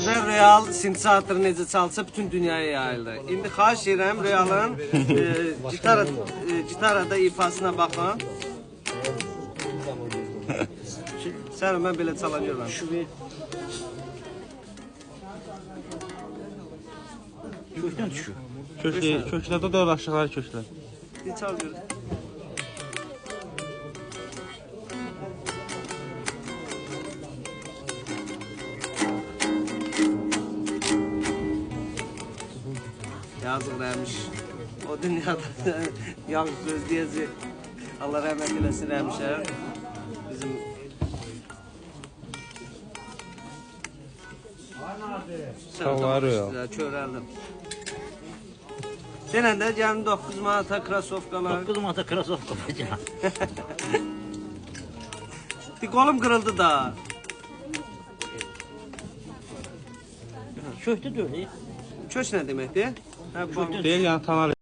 Dövrdə Real sintezator necə çalsa bütün dünyaya yayıldı. İndi xahiş edirəm Realın gitarada ifasına baxın. Sən mən belə çalanıyorum. Kökdən düşüyor. Köklərdə də aşağıları köklər. Bir çal görün. Yazık Rəmiş. O dünyada yalnız gözləyəcək. Allah rəhmət eləsin Rəmişə. Bizim Sağları ya. Körəldim. Denən də gəlin 9 manata krasovkalar. 9 manata krasovka bakacağım. Bir kolum kırıldı da. Kökdə də öyle. Köç nə deməkdir? Deyil, yəni tanar.